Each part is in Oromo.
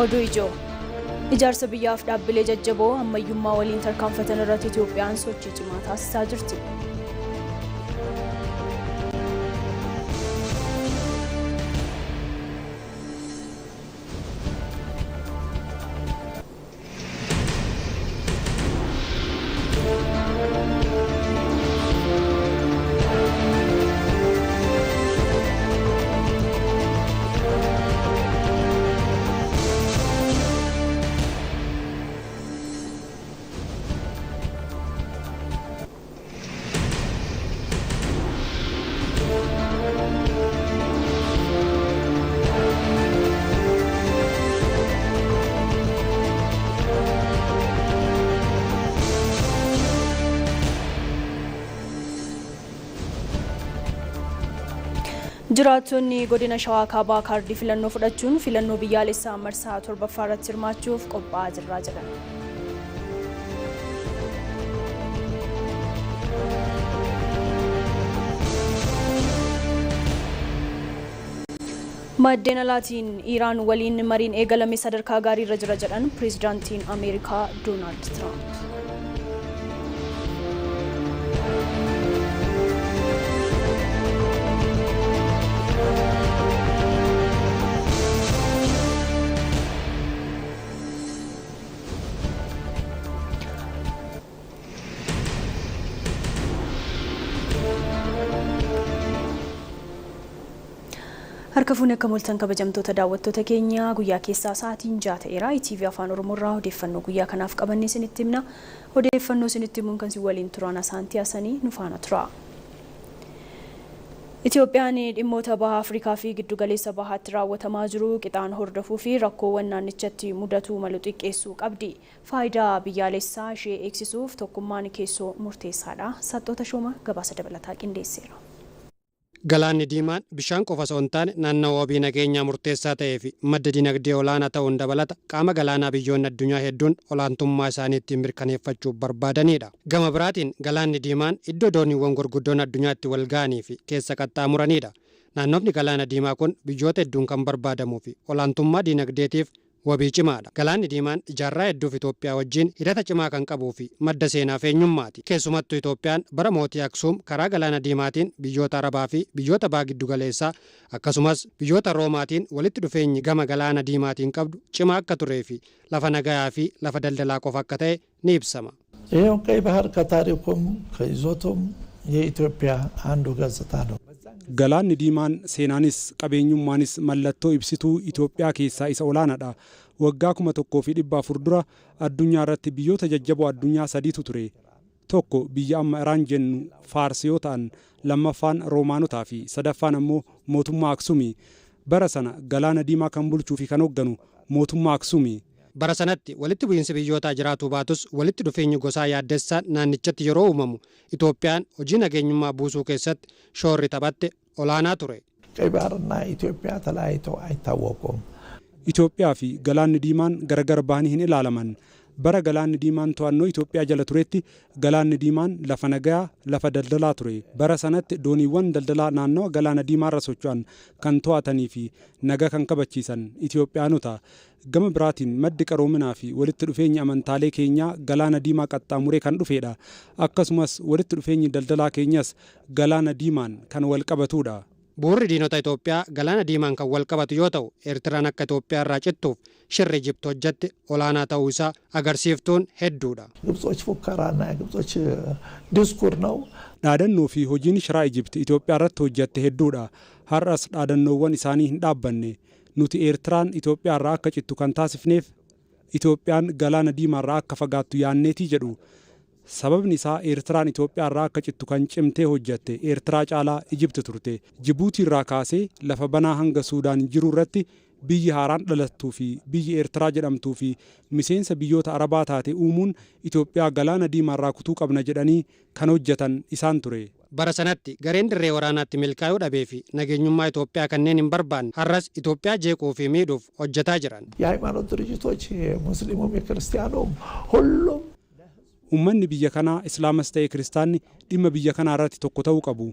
Oduu ijoo. Ijaarsa biyyaaf dhaabbilee jajjaboo ammayyummaa waliin tarkaanfatan irratti Itoophiyaan sochii cimaa taasisaa jirti. Jiraattonni godina Shawaa Kaabaa kaardii filannoo fudhachuun filannoo biyyaalessaa marsaa 7ffaa irratti hirmaachuuf qophaa'aa jirra jedhan. Maddeen alaatiin Iraan waliin mariin eegalame sadarkaa gaarii irra jira jedhan pireezidaantiin Ameerikaa Doonaald Tiraamp. Harka fuunee akka mul'atan kabajamtoota daawwattoota keenya guyyaa keessaa sa'aatiin 6 ta'eera. ITV Afaan Oromoo irraa odeeffannoo guyyaa kanaaf qabannee isinitti himna. Odeeffannoo isinitti himuun kan isin waliin turan Asaantii Asanii nu faana tura. Itoophiyaan dhimmoota baha Afrikaa fi giddugaleessa bahaatti raawwatamaa jiru qixaan hordofuu fi rakkoowwan naannichatti mudatu malu xiqqeessuu qabdi. Faayidaa biyyaalessaa ishee eegsisuuf tokkummaan keessoo murteessaadha. Saxxoota Shooma gabaasa dabalataa qindeesseera. Galaanni Diimaan bishaan qofa osoo hin taane naannawaa wabii nageenyaa murteessaa ta'ee fi madda dinagdee olaanaa ta'uun dabalata qaama galaanaa biyyoonni addunyaa hedduun olaantummaa isaanii ittiin mirkaneeffachuuf barbaadanidha. Gama biraatiin Galaanni Diimaan iddoo dooniiwwan gurguddoon addunyaatti wal ga'anii fi keessa qaxxaamuranidha. Naannoonni Galaana Diimaa kun biyyoota hedduun kan barbaadamuu fi olaantummaa dinagdeetiif wabii cimaadha. Galaanni Diimaan ijaarraa hedduuf Itoophiyaa wajjin hidhata cimaa kan qabuu fi madda seenaa fi eenyummaati. Keessumattuu Itoophiyaan bara mootii Aksuum karaa Galaana Diimaatiin biyyoota Arabaa fi biyyoota baha giddu galeessaa akkasumas biyyoota Roomaatiin walitti dhufeenyi gama Galaana Diimaatiin qabdu cimaa akka turee fi lafa nagayaa fi lafa daldalaa qofa akka ta'e ni ibsama. ይሄው ቀይ ባህር ከታሪኩም ከይዞቱም የኢትዮጵያ አንዱ ገጽታ ነው። Galaanni Diimaan seenaanis qabeenyummaanis mallattoo ibsituu Itoophiyaa keessaa isa olaanaadha. Waggaa 1400 dura addunyaa irratti biyyoota jajjaboo addunyaa sadiitu ture. Tokko biyya amma Iraan jennu Faars yoo ta'an, lammaffaan Roomaanotaa fi sadaffaan ammoo mootummaa Aksumii. Bara sana Galaana Diimaa kan bulchuu fi kan hoogganu mootummaa Aksumii. Bara sanatti walitti bu'iinsi biyyootaa jiraatuu baatus walitti dhufeenyi gosaa yaaddessaan naannichatti yeroo uumamu Itoophiyaan hojii nageenyummaa buusuu keessatti shoorri taphatte olaanaa ture. ቀይ ባህርና ኢትዮጵያ ተለያይተው አይታወቁም። Itoophiyaa fi Galaanni Diimaan gargar bahanii hin ilaalaman. Bara Galaanni Diimaan to'annoo Itoophiyaa jala turetti Galaanni Diimaan lafa nagayaa lafa daldalaa ture. Bara sanatti dooniiwwan daldalaa naannoo Galaana Diimaa irra socho'an kan to'atanii fi nagaa kan kabachiisan Itoophiyaanota. Gama biraatiin maddi qaroominaa fi walitti dhufeenyi amantaalee keenyaa Galaana Diimaa qaxxaamuree kan dhufedha. Akkasumas walitti dhufeenyi daldalaa keenyas Galaana Diimaan kan wal qabatudha. Bu'uurri diinota Itoophiyaa Galaana Diimaan kan wal qabatu yoo ta'u, Eertiraan akka Itoophiyaa irraa cittuuf shirri Ijipti hojjette olaanaa ta'uu isaa agarsiiftuun hedduudha. ግብጾች ፉከራና የግብጾች ዲስኩር ነው። Dhaadannoo fi hojiin shiraa Ijipti Itoophiyaa irratti hojjette hedduudha. Har'as dhaadannoowwan isaanii hin dhaabbanne. Nuti Eertiraan Itoophiyaa irraa akka cittu kan taasifneef Itoophiyaan Galaana Diimaa irraa akka fagaattu yaanneetii jedhu. Sababni isaa Eertiraan Itoophiyaa irraa akka cittu kan cimtee hojjette Eertiraa caalaa Ijipti turte. Jibuutii irraa kaasee lafa banaa hanga Suudaan jiru irratti biyyi haaraan dhalattuu fi biyyi Eertiraa jedhamtuu fi miseensa biyyoota Arabaa taate uumuun Itoophiyaa Galaana Diimaa irraa kutuu qabna jedhanii kan hojjetan isaan ture. Bara sanatti gareen dirree waraanaatti milkaa'uu dhabee fi nageenyummaa Itoophiyaa kanneen hin barbaanne har'as Itoophiyaa jeequu fi miidhuuf hojjetaa jiran. የሃይማኖት ድርጅቶች የሙስሊሙም የክርስቲያኑም ሁሉም Uummanni biyya kanaa Islaamas ta'e Kiristaanni dhimma biyya kanaa irratti tokko ta'uu qabu.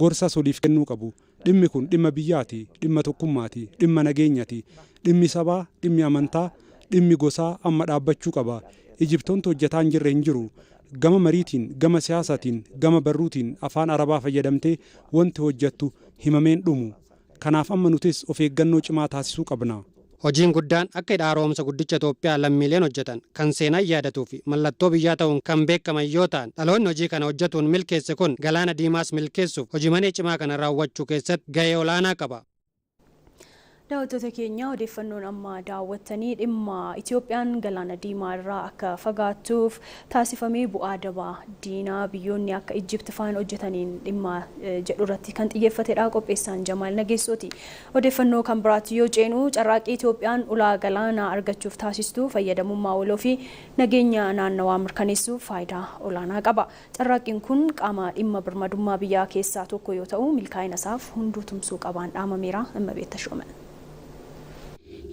Gorsa soliif kennuu qabu. dhimmi kun dhimma biyyaati, dhimma tokkummaati, dhimma nageenyaati, dhimmi sabaa, dhimmi amantaa, dhimmi gosaa amma dhaabbachuu qaba. Ijiptoonni hojjetaa hin jirre hin jiru. Gama mariitiin, gama siyaasaatiin, gama barruutiin afaan Arabaa fayyadamtee wanti hojjettu himameen dhumu. Kanaaf amma nutis of eeggannoo cimaa taasisuu qabna. Hojiin guddaan akka hidha haaromsa guddicha Itoophiyaa lammiileen hojjetan kan seenaa yaadatuu fi mallattoo biyyaa ta'uun kan beekaman yoo ta'an dhaloonni hojii kana hojjetuun milkeesse kun galaana diimaas milkeessuuf hojii manee cimaa kana raawwachuu keessatti gahee olaanaa qaba. Daawwattoota keenya odeeffannoon amma daawwattanii dhimma Itoophiyaan galaana diimaa irraa akka fagaattuuf taasifamee bu'aa dabaa diinaa biyyoonni akka Ijipti faan hojjetaniin dhimma jedhu irratti kan xiyyeeffatedha. Qopheessaan Jamaal Nageessooti. Odeeffannoo kan biraatti yoo ceenu carraaqqii Itoophiyaan ulaa galaanaa argachuuf taasistuu fayyadamummaa waloo fi nageenya naannawaa mirkaneessuuf faayidaa olaanaa qaba. Carraaqqiin kun qaama dhimma birmadummaa biyyaa keessaa tokko yoo ta'u milkaa'ina isaaf hunduu tumsuu qabaan dhaamameera. Immabeetta Shoomeen.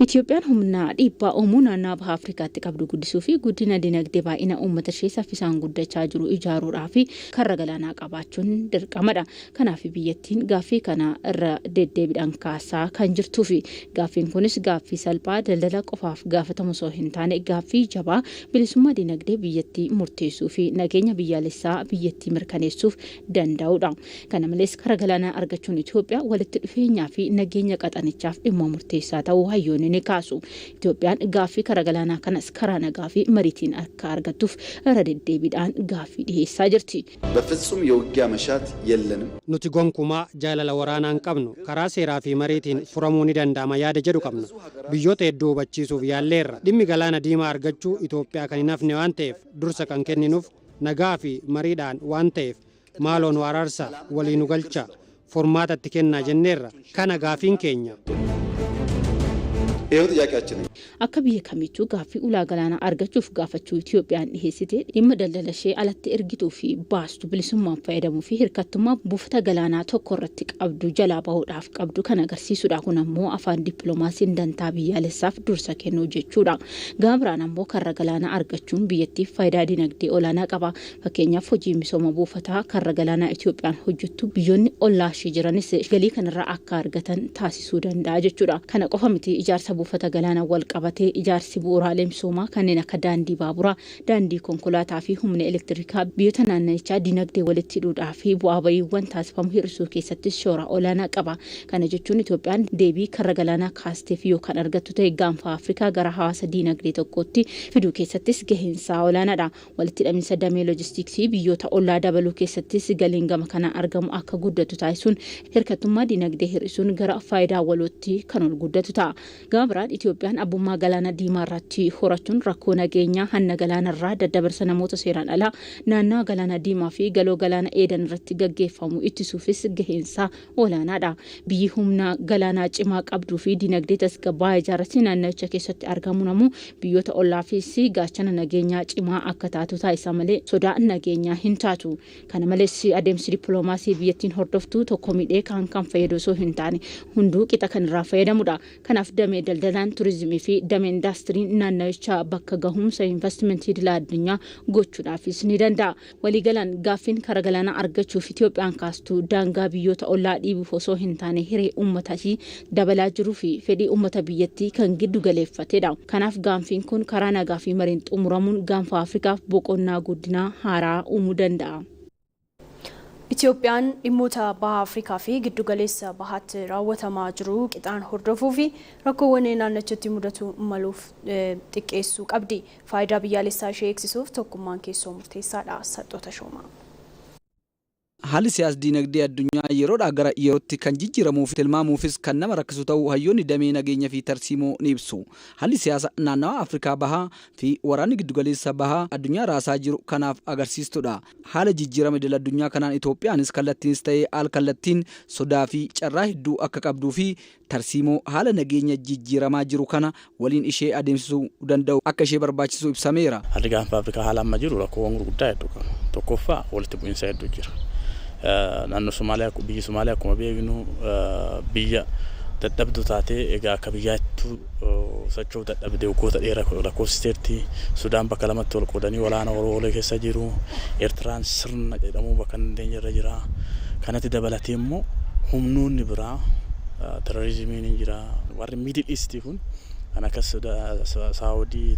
Itoophiyaan humna dhiibbaa uumuu naannoo baha Afrikaatti qabdu guddisuu fi guddina dinagdee baay'ina uummata ishee saffisaan guddachaa jiru ijaaruudhaa fi karra galaanaa qabaachuun dirqamadha. Kanaaf biyyattiin gaaffii kana irra deddeebiidhaan kaasaa kan jirtuu fi gaaffiin kunis gaaffii salphaa daldala qofaaf gaafatamu osoo hin taane gaaffii jabaa bilisummaa dinagdee biyyattii murteessuu fi nageenya biyyaalessaa biyyattii mirkaneessuuf danda'udha. Kana malees karra galaanaa argachuun Itoophiyaa walitti dhufeenyaa fi nageenya qaxanichaaf dhimma murteessaa ta'uu hayyoonni ni kaasu. Itoophiyaan gaaffii karra galaanaa kanas karaa nagaa fi mariitiin akka argattuuf irra deddeebiidhaan gaaffii dhiyeessaa jirti. በፍጹም የውጊያ መሻት የለንም። Nuti gonkumaa jaalala waraanaa hin qabnu karaa seeraa fi mariitiin furamuu ni danda'ama yaada jedhu qabna. Biyyoota hedduu hubachiisuuf yaalleerra. Dhimmi galaana diimaa argachuu Itoophiyaa kan hin hafne waan ta'eef dursa kan kenninuuf nagaa fi mariidhaan waan ta'eef maaloo nu araarsaa walii nu galchaa formaatatti kennaa jenneerra. Kana gaaffiin keenya. Akka biyya kamiituu gaaffii ulaa galaanaa argachuuf gaafachuu Itoophiyaan dhiheessite dhimma daldala ishee alatti ergituu fi baastu bilisummaan fayyadamuu fi hirkattummaa buufata galaanaa tokko irratti qabdu jalaa bahuudhaaf qabdu kan agarsiisudha. Kun ammoo afaan dippiloomaasiin dantaa biyyaalessaaf dursa kennuu jechuudha. Gama biraan ammoo karra galaanaa argachuun biyyattiif faayidaa dinagdee olaanaa qaba. Fakkeenyaaf hojii misooma buufataa karra galaanaa Itoophiyaan hojjettu biyyoonni ollaa ishee jiranis galii kanarraa akka argatan taasisuu danda'a jechuudha. Kana qofa miti ijaarsa buufata galaanaa wal qabatee ijaarsi bu'uuraalee misoomaa kanneen akka daandii baaburaa, daandii konkolaataa fi humna elektirikaa biyyoota naannichaa dinagdee walitti hidhuudhaa fi bu'aa bahiiwwan taasifamu hir'isuu keessattis shoora olaanaa qaba. Kana jechuun Itoophiyaan deebii karra galaanaa kaasteef yoo kan argattu ta'e gaanfa Afrikaa gara hawaasa dinagdee tokkootti fiduu keessattis gaheensaa olaanaadha. Walitti hidhaminsa damee loojistiksii biyyoota ollaa dabaluu keessattis galiin gama kana argamu akka guddatu taasisuun hirkattummaa dinagdee hir'isuun gara faayidaa walootti kan ol guddatu ta'a. Gama biraan Itoophiyaan abbummaa galaana diimaa irratti horachuun rakkoo nageenyaa hanna galaana irraa daddabarsa namoota seeraan alaa naannoo galaana diimaa fi galoo galaana Eedan irratti gaggeeffamu ittisuufis gaheensaa olaanaadha. Biyyi humna galaanaa cimaa qabduu fi dinagdee tasgabbaa'aa ijaarratti naannicha keessatti argamu namuu biyyoota ollaafis gaachana nageenyaa cimaa akka taatu taasisa malee sodaa nageenyaa hin taatu. Kana malees adeemsi dippiloomaasii biyyattiin hordoftu tokko midhee kan fayyadu osoo hin taane hunduu qixa kan irraa fayyadamudha. Kanaaf damee daldalaan turizimii fi damee indaastirii naannichaa bakka gahumsa investimentii idila addunyaa gochuudhaafis ni danda'a. Waliigalaan gaaffiin karra galaanaa argachuuf Itoophiyaan kaastu daangaa biyyoota ollaa dhiibuuf osoo hin taane hiree uummata ishii dabalaa jiruu fi fedhii uummata biyyattii kan giddu galeeffatedha. Kanaaf gaaffiin kun karaa nagaa fi mariin xumuramuun gaanfa Afrikaaf boqonnaa guddinaa haaraa uumuu danda'a. Itoophiyaan dhimmoota baha Afrikaa fi giddugaleessa bahaatti raawwatamaa jiru qixaan hordofuu fi rakkoowwan naannichatti mudatu maluuf xiqqeessuu qabdi. Faayidaa biyyaalessaa ishee eegsisuuf tokkummaan keessoo murteessaadha. Saxxoota Shoomaa. Haalli siyaas dinagdee addunyaa yeroodhaa gara yerootti kan jijjiiramuuf tilmaamuufis kan nama rakkisu ta'uu hayyoonni damee nageenya fi tarsiimoo ni ibsu. Haalli siyaasa naannawaa Afrikaa bahaa fi waraanni giddugaleessa bahaa addunyaa raasaa jiru kanaaf agarsiistudha. Haala jijjiirama idil addunyaa kanaan Itoophiyaanis kallattiinis ta'ee al kallattiin sodaa fi carraa hedduu akka qabduu fi tarsiimoo haala nageenya jijjiiramaa jiru kana waliin ishee adeemsisuu danda'u akka ishee barbaachisu ibsameera. Haalli gaanfa Afrikaa haala amma jiru rakkoowwan gurguddaa hedduu qaba. Tokkoffaa walitti bu'iinsa hedduu jira. Naannoo Somaaliyaa biyyi Somaaliyaa akkuma beeknu biyya dadhabduu taatee egaa akka biyyaattu socho'uu dadhabdee waggoota dheeraa lakkoofsisteetti. Sudaan bakka lamatti wal qoodanii walaana Oroolee keessa jiru. Eertiraan sirna jedhamu bakka dandeenye irra jira. Kanatti dabalatee immoo humnoonni biraa terrorizimiin jira warri Middle East kun ana kas Saudi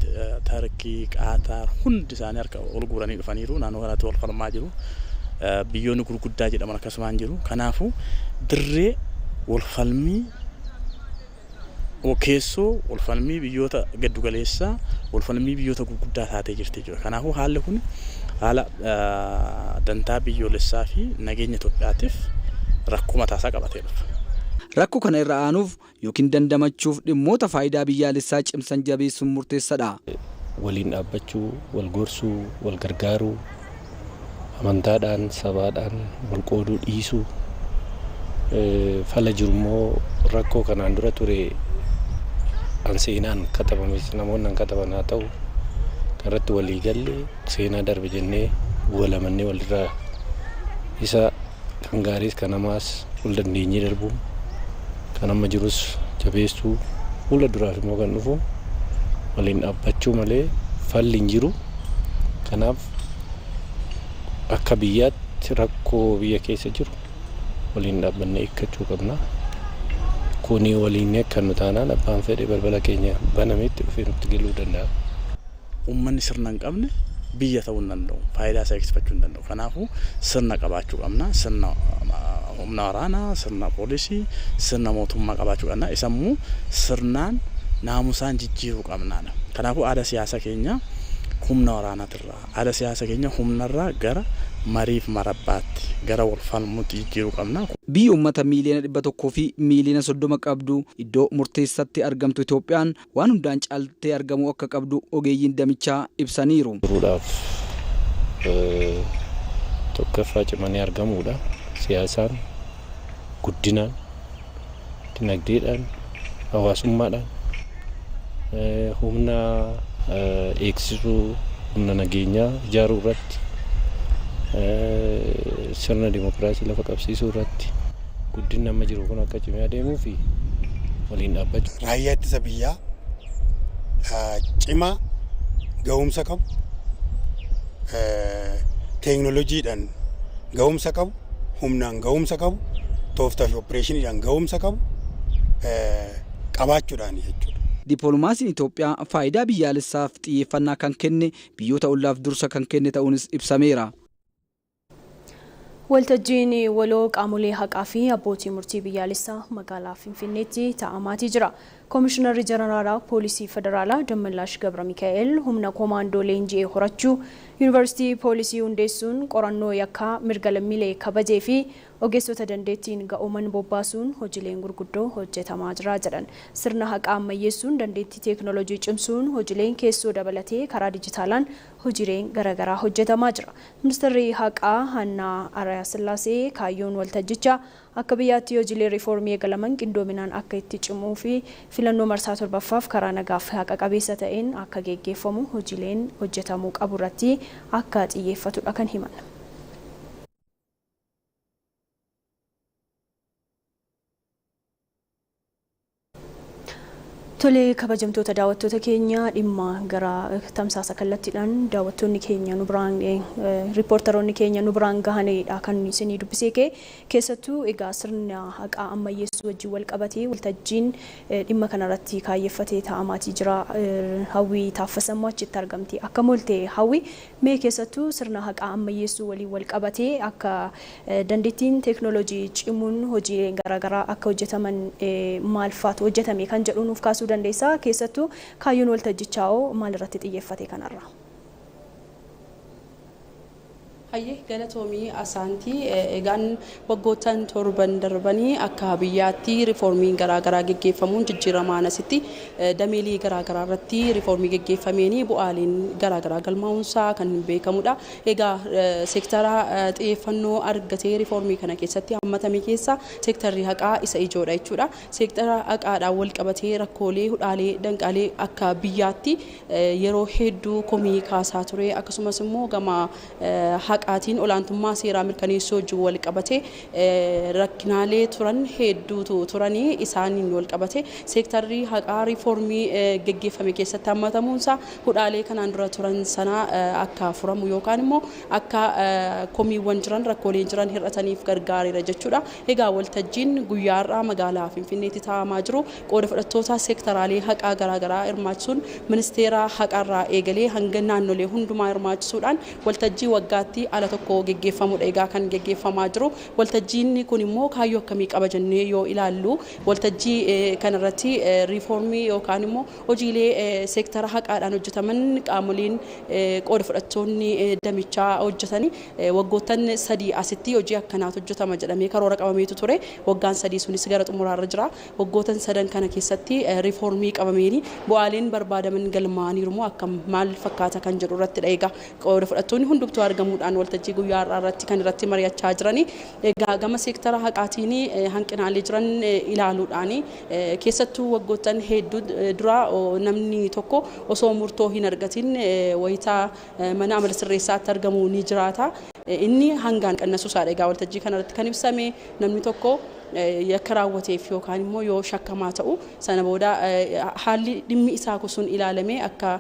Turkey Qatar hundi isaanii harka ol guuranii dhufaniiru naannoo kanatti wal falmaa jiru biyyoonni gurguddaa jedhaman akkasumaan jiru kanaafuu dirree wal falmii keessoo wal falmii biyyoota gaddu galeessaa wal falmii biyyoota gurguddaa taatee jirti jechuudha kanaafuu haalli kun haala dantaa biyyoolessaa fi nageenya Itoophiyaatiif rakkoo mataasaa qabatee dhufa. Rakkoo kana irra aanuuf yookiin dandamachuuf dhimmoota faayidaa biyyaalessaa cimsan jabeessuun murteessaadha. Waliin dhaabbachuu, wal gorsuu, wal gargaaruu, amantaadhaan, sabaadhaan wal qooduu dhiisuu fala jirummoo rakkoo kanaan dura ture anseenaan katabames namoonni kataban haa ta'u irratti walii galle seenaa darbe jennee walamannee walirraa isa kan gaariis kan namaas wal dandeenyee darbu kan amma jirus jabeessuu fuula duraaf immoo kan dhufu waliin dhaabbachuu malee falli hin jiru kanaaf akka biyyaatti rakkoo biyya keessa jiru waliin dhaabbannee eeggachuu qabna kuni waliin akka nu taanaan abbaan fedhe balbala keenya banameetti dhufee nutti galuu danda'a. Uummanni sirna hin qabne biyya ta'uu hin danda'u faayidaa isaa eegsifachuu hin danda'u kanaafuu sirna qabaachuu qabna sirna humna waraanaa sirna poolisii sirna mootummaa qabaachuu qabna isammoo sirnaan naamusaan jijjiiruu qabna kanaafuu aadaa siyaasa keenya humna waraanaatirraa aadaa siyaasa keenya humnarraa gara mariif marabbaatti gara wal falmuutti jijjiiruu qabna. Biyyi uummata miiliyoona 100 fi miiliyoona 30 qabdu iddoo murteessaatti argamtu Itoophiyaan waan hundaan caaltee argamuu akka qabdu ogeeyyiin damichaa ibsaniiru. Furuudhaaf tokkoffaa cimanii argamuudha. Siyaasaan, guddinaan, dinagdeedhaan, hawaasummaadhaan humna eegsisuu humna nageenyaa ijaaruu irratti sirna dimokiraasii lafa qabsiisuu irratti guddinni amma jiru kun akka cimee adeemuu fi waliin dhaabbachuu. Raayyaa ittisa biyyaa cimaa ga'umsa qabu teekinooloojiidhaan ga'umsa qabu humnaan ga'umsa qabu tooftaa fi opereeshiniidhaan ga'umsa qabu qabaachuudhaan jechuudha. Dippiloomaasiin Itoophiyaa faayidaa biyyaalessaaf xiyyeeffannaa kan kenne biyyoota ollaaf dursa kan kenne ta'uunis ibsameera. Waltajjiin waloo qaamolee haqaa fi abbootii murtii biyyaalessaa magaalaa Finfinneetti taa'amaatii jira. Komishinarri Jeneraalaa Poolisii Federaalaa Dammallaash Gabra Mikaa'el humna koomaandoo leenji'ee horachuu Yuunivarsiitii Poolisii hundeessuun qorannoo yakkaa mirga lammiilee kabajee fi ogeessota dandeettiin ga'ooman bobbaasuun hojiileen gurguddoo hojjetamaa jira jedhan. Sirna haqaa ammayyeessuun dandeettii teekinooloojii cimsuun hojiileen keessoo dabalatee karaa dijitaalaan hojiileen garaagaraa hojjetamaa jira. Ministeerri haqaa Hannaa Araya Sillaasee kaayyoon waltajjichaa akka biyyaatti hojiilee riifoormii eegalaman qindoominaan akka itti cimuu fi filannoo marsaa 7ffaaf karaa nagaaf haqa qabeessa ta'een akka geggeeffamu hojiileen hojjetamuu qabu irratti akka xiyyeeffatudha kan himan. Tole kabajamtoota daawwattoota keenya dhimma gara tamsaasa kallattiidhaan daawwattoonni keenya nu biraan riippoortaroonni keenya nu biraan gahanidha kan isinii dubbisee keessattuu egaa sirna haqaa ammayyeessuu wajjin wal qabatee waltajjiin dhimma kanarratti kaayeffatee taa'amaatii jira. Hawwii Taaffasammoo achitti argamti. Akka mooltee hawwi mee keessattuu sirna haqaa ammayyeessuu waliin wal qabatee akka dandeettiin teekinooloojii cimuun hojiileen garaagaraa akka hojjetaman maal faatu hojjetame kan jedhu nuuf kaasuu dandeessaa keessattuu kaayyoon waltajjichaa maal irratti xiyyeeffate kanarra. Hayyee galatoomii asaantii egaan waggoottan torban darbanii akka biyyaatti riifoormiin garaagaraa geggeeffamuun jijjiiramaan asitti dameelii garaagaraa irratti riifoormii geggeeffameenii bu'aaleen garaagaraa galmaa'uunsaa kan beekamudha. Egaa seektara xiyyeeffannoo argatee riifoormii kana keessatti hammatame keessa seektarri haqaa isa ijoodha jechuudha. Seektara haqaadhaan wal qabatee rakkoolee hudhaalee danqaalee akka biyyaatti yeroo hedduu komii kaasaa ture akkasumas immoo gama haqa haqaatiin olaantummaa seeraa mirkaneessuu wajjin wal qabate rakkinaalee turan hedduutu turanii isaaniin wal qabate seektarri haqaa riiformii geggeeffame keessatti hammatamuunsaa hudhaalee kanaan dura turan sana akka furamu yookaan immoo akka komiiwwan jiran rakkooleen jiran hir'ataniif gargaareera jechuudha. Egaa waltajjiin guyyaa har'aa magaalaa Finfinneetti taa'amaa jiru qooda fudhattoota seektaraalee haqaa garaagaraa hirmaachisuun ministeera haqarraa eegalee hanga naannolee hundumaa hirmaachisuudhaan waltajjii waggaatti ala tokko geggeeffamudha. Egaa kan geggeeffamaa jiru waltajjiin kun immoo kaayyoo akkamii qaba jennee yoo ilaallu waltajjii kanarratti riiformii yookaan immoo hojiilee seektara haqaadhaan hojjetaman qaamoleen qooda fudhattoonni damichaa hojjetanii waggoottan 3 asitti hojii akkanaatu hojjetama jedhamee karoora qabameetu ture. Waggaan 3 sunis gara xumuraarra jira. Waggoottan 3 kana keessatti riiformii qabameeni bu'aaleen barbaadaman galmaa'aniiru moo akkam maal fakkaata kan jedhu irratti dha. Egaa qooda fudhattoonni hundumtuu argamuudhaan waltajjii guyyaa har'aa irratti kan irratti mari'achaa jirani. Egaa gama seektara haqaatiin hanqinaalee jiran ilaaluudhaan keessattuu waggoottan hedduu dura namni tokko osoo murtoo hin argatin wayitaa mana amala sirreessaatti argamu ni jiraata. Inni hangaan qannasuusaadha. Egaa waltajjii kanarratti kan ibsame namni tokko yakka raawwateef yookaan immoo yoo shakkamaa ta'u sana booda haalli dhimmi isaa kun ilaalamee akka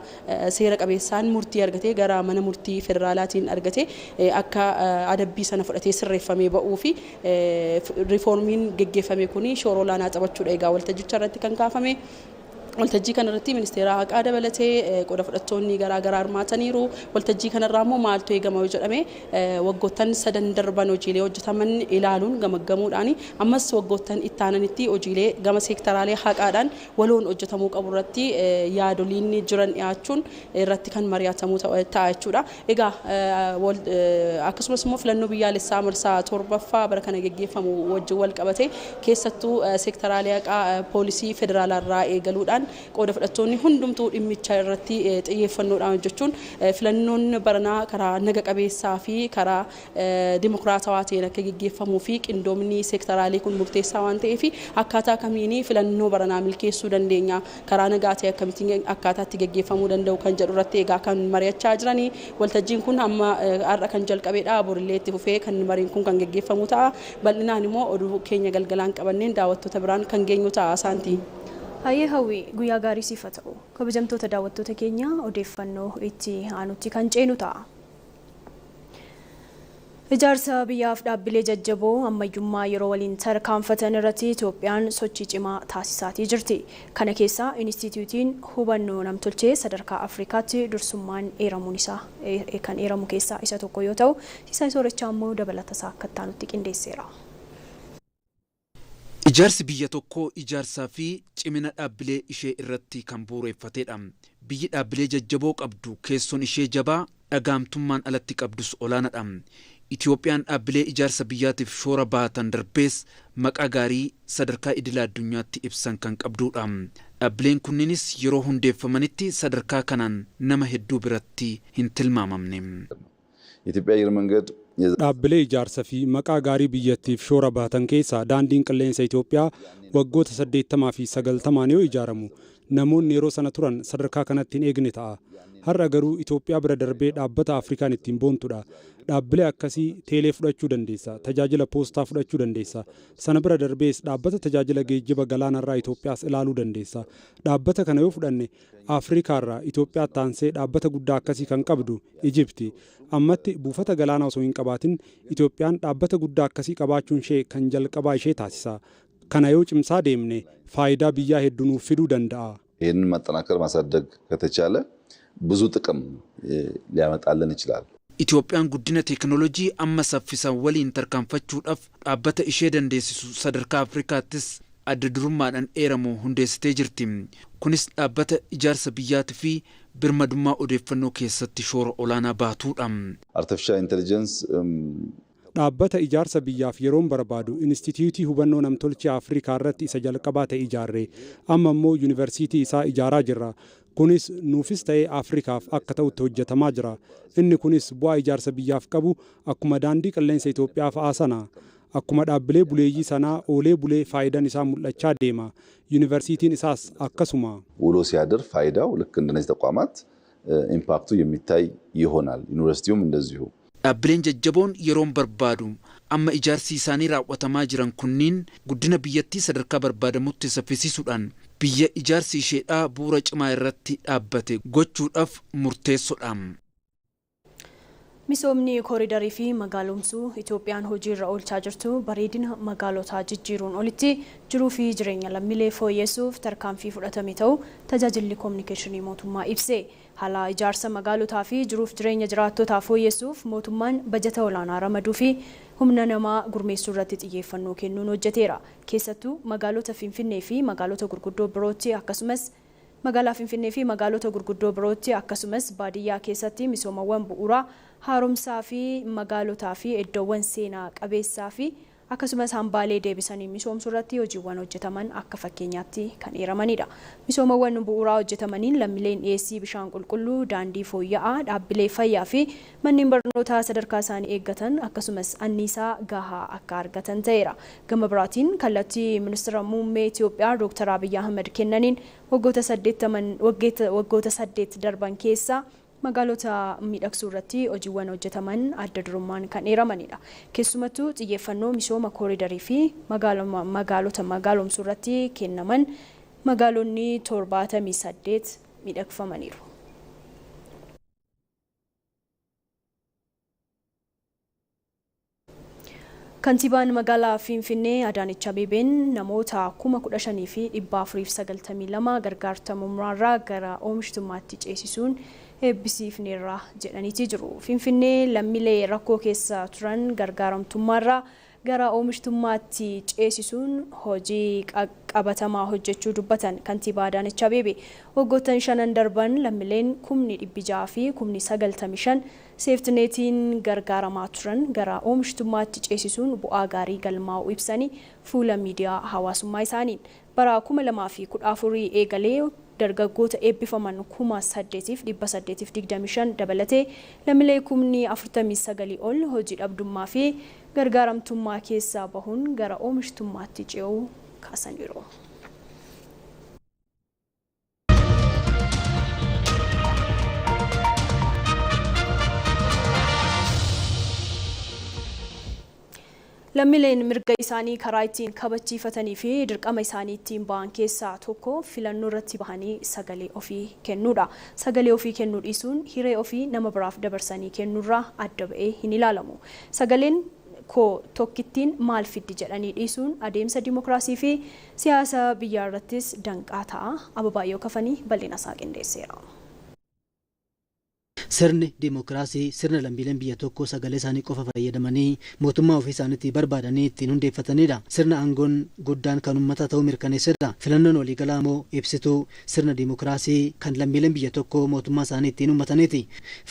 seera qabeessaan murtii argatee gara mana murtii federaalaatiin argatee akka adabbii sana fudhatee sirreeffamee ba'uu fi riiformiin geggeeffame kun shoora olaanaa taphachuudha. Egaa waltajjicha irratti kan kaafame. Waltajjii kanarratti ministeera haqaa dabalatee qooda fudhattoonni garaagaraa hirmaataniiru. Waltajjii kanarraa immoo maaltu eegama yoo jedhame waggoottan 3 darban hojiilee hojjetaman ilaaluun gamaggamuudhaan ammas waggoottan itti aananitti hojiilee gama seektaraalee haqaadhaan waloon hojjetamuu qabu irratti yaadoliin jiran dhiyaachuun irratti kan mari'atamu ta'a jechuudha. Egaa akkasumas immoo filannoo biyyaalessaa marsaa 7ffaa bara kana geggeeffamu wajjin wal qabate keessattuu seektaraalee haqaa poolisii federaalaarraa eegaluudhaan qooda fudhattoonni hundumtuu dhimmicha irratti xiyyeeffannoodhaan hojjechuun filannoon baranaa karaa naga qabeessaa fi karaa dimokiraatawaa ta'een akka geggeeffamuu fi qindoomni seektaraalee kun murteessaa waan ta'eef akkaataa kamiin filannoo baranaa milkeessuu dandeenya karaa nagaa ta'e akkamittiin akkaataatti geggeeffamuu danda'u kan jedhu irratti egaa kan mari'achaa jiranii. Waltajjiin kun amma har'a kan jalqabeedha. Borillee itti fufee kan mariin kun kan geggeeffamu ta'a. Bal'inaan immoo oduu keenya galgalaan qabanneen daawwattoota biraan kan geenyu ta'a saantii. Hayyee hawwii guyyaa gaarii siif haa ta'u. Kabajamtoota daawwattoota keenya odeeffannoo itti aanutti kan ceenu ta'a. Ijaarsa biyyaaf dhaabbilee jajjaboo ammayyummaa yeroo waliin tarkaanfatan irratti Itoophiyaan sochii cimaa taasisaatii jirti. Kana keessaa Inistituutiin hubannoo namtolchee sadarkaa Afrikaatti dursummaan kan eeramu keessaa isa tokko yoo ta'u, Siisaa Soorachaa immoo dabalata isaa akka taanutti qindeesseera. Ijaarsi biyya tokkoo ijaarsaa fi cimina dhaabbilee ishee irratti kan bu'uureffatedha. Biyyi dhaabbilee jajjaboo qabdu keessoon ishee jabaa dhagaamtummaan alatti qabdus olaanaadha. Itoophiyaan dhaabbilee ijaarsa biyyaatiif shoora baatan darbees maqaa gaarii sadarkaa idil addunyaatti ibsan kan qabdudha. Dhaabbileen kunniinis yeroo hundeeffamanitti sadarkaa kanaan nama hedduu biratti hin tilmaamamne. Dhaabbilee ijaarsa fi maqaa gaarii biyyattiif shoora baatan keessaa daandiin qilleensa Itoophiyaa waggoota 80 fi 90 yoo ijaaramu namoonni yeroo sana turan sadarkaa kanatti hin eegne ta'a. Har'a garuu Itoophiyaa bira darbee dhaabbata Afrikaan ittiin boontudha. Dhaabbilee akkasii teelee fudhachuu dandeessa, tajaajila poostaa fudhachuu dandeessa. Sana bira darbees dhaabbata tajaajila geejjiba galaanarraa Itoophiyaas ilaaluu dandeessa. Dhaabbata kana yoo fudhanne Afrikaarraa Itoophiyaatti aansee dhaabbata guddaa akkasii kan qabdu Ijipti. Ammatti buufata galaanaa osoo hin qabaatin Itoophiyaan dhaabbata guddaa akkasii qabaachuun ishee kan jalqabaa ishee taasisa. Kana yoo cimsaa deemne faayidaa biyyaa hedduu nuuf fiduu danda'a. ይህንን ማጠናከር ማሳደግ ከተቻለ ብዙ ጥቅም ሊያመጣልን ይችላል። Itoophiyaan guddina teekinooloojii amma saffisaan waliin tarkaanfachuudhaaf dhaabbata ishee dandeessisu sadarkaa Afrikaattis adda durummaadhaan eeramu hundeessitee jirti. Kunis dhaabbata ijaarsa biyyaatii fi birmadummaa odeeffannoo keessatti shoora olaanaa baatudha. Artificial Intelligence dhaabbata ijaarsa biyyaaf yeroon barbaadu Inistituutii hubannoo namtolchee Afrikaa irratti isa jalqabaa ta'e ijaarre. Amma immoo yuunivarsiitii isaa ijaaraa jirra. Kunis nuufis ta'ee Afrikaaf akka ta'utti hojjetamaa jira. Inni kunis bu'aa ijaarsa biyyaaf qabu akkuma daandii qilleensa Itoophiyaa fa'aa sana. Akkuma dhaabbilee buleeyyii sanaa oolee bulee faayidaan isaa mul'achaa deema. Yuunivarsiitiin isaas akkasuma. ውሎ ሲያድር ፋይዳው ልክ እንደነዚህ ተቋማት ኢምፓክቱ የሚታይ ይሆናል። ዩኒቨርሲቲውም እንደዚሁ። dhaabbileen jajjaboon yeroon barbaadu amma ijaarsi isaanii raawwatamaa jiran kunniin guddina biyyattii sadarkaa barbaadamutti saffisiisuudhaan biyya ijaarsi isheedhaa bu'uura cimaa irratti dhaabbate gochuudhaaf murteessoodha. Misoomni kooriidarii fi magaalomsuu Itoophiyaan hojiirra oolchaa jirtu bareedina magaalotaa jijjiiruun olitti jiruu fi jireenya lammiilee fooyyessuuf tarkaanfii fudhatame ta'uu tajaajilli koominikeeshinii mootummaa ibse. Haala ijaarsa magaalotaa fi jiruuf jireenya jiraattotaa fooyyessuuf mootummaan bajata olaanaa ramaduu fi humna namaa gurmeessuu irratti xiyyeeffannoo kennuun hojjeteera. Keessattuu magaalota Finfinnee fi magaalota gurguddoo birootti akkasumas magaalaa Finfinnee fi magaalota gurguddoo birootti akkasumas baadiyyaa keessatti misoomawwan bu'uuraa haaromsaa fi magaalotaa fi iddoowwan seenaa qabeessaa fi akkasumas hambaalee deebisanii misoomsuu irratti hojiiwwan hojjetaman akka fakkeenyaatti kan eeramanidha. Misoomawwan bu'uuraa hojjetamaniin lammiileen dhiyeessii bishaan qulqulluu, daandii fooyya'aa, dhaabbilee fayyaa fi manneen barnootaa sadarkaa isaanii eeggatan akkasumas anniisaa gahaa akka argatan ta'eera. Gama biraatiin kallattii ministeera muummee Itoophiyaa Dr. Abiy Ahmed kennaniin waggoota 8 darban keessa magaalota miidhagsuu irratti hojiiwwan hojjetaman adda durummaan kan eeramanidha. Keessumattuu xiyyeeffannoo misooma kooriidarii fi magaalota magaalomsuu irratti kennaman magaalonni 78 miidhagfamaniiru. Kantiibaan magaalaa Finfinnee Adaanech Abeebeen namoota 15,492 gargaartamummaarraa gara oomishtummaatti ceesisuun eebbisiifneerra jedhaniiti jiru. Finfinnee lammiilee rakkoo keessa turan gargaaramtummaarraa gara oomishtummaatti ceesisuun hojii qabatamaa hojjechuu dubbatan kantiibaa Adaanech Abeebee waggoottan 5 darban lammiileen 600 fi 95 seeftineetiin gargaaramaa turan gara oomishtummaatti ceesisuun bu'aa gaarii galmaa'uu ibsanii fuula miidiyaa hawaasummaa isaaniin bara 2014 eegalee dargaggoota eebbifaman 8,825 dabalatee lammiilee 49,000 ol hojii dhabdummaa fi gargaaramtummaa keessaa bahuun gara oomishtummaatti ce'uu kaasaniiru. Lammiileen mirga isaanii karaa ittiin kabachiifatanii fi dirqama isaanii ittiin ba'an keessaa tokko filannoo irratti bahanii sagalee ofii kennuudha. Sagalee ofii kennuu dhiisuun hiree ofii nama biraaf dabarsanii kennuurraa adda ba'ee hin ilaalamu. Sagaleen koo tokkittiin maal fiddi jedhanii dhiisuun adeemsa dimookiraasii fi siyaasa biyyaa irrattis danqaa ta'a. Ababaayyoo Kafanii bal'ina isaa qindeesseera. Sirni dimookiraasii sirna lammiileen biyya tokko sagalee isaanii qofa fayyadamanii mootummaa ofii isaaniitti barbaadanii ittiin hundeeffatanidha. Sirna aangoon guddaan kan uummata ta'uu mirkaneessedha. Filannoon waliigalaa immoo ibsituu sirna dimookiraasii kan lammiileen biyya tokko mootummaa isaanii ittiin uummataniiti.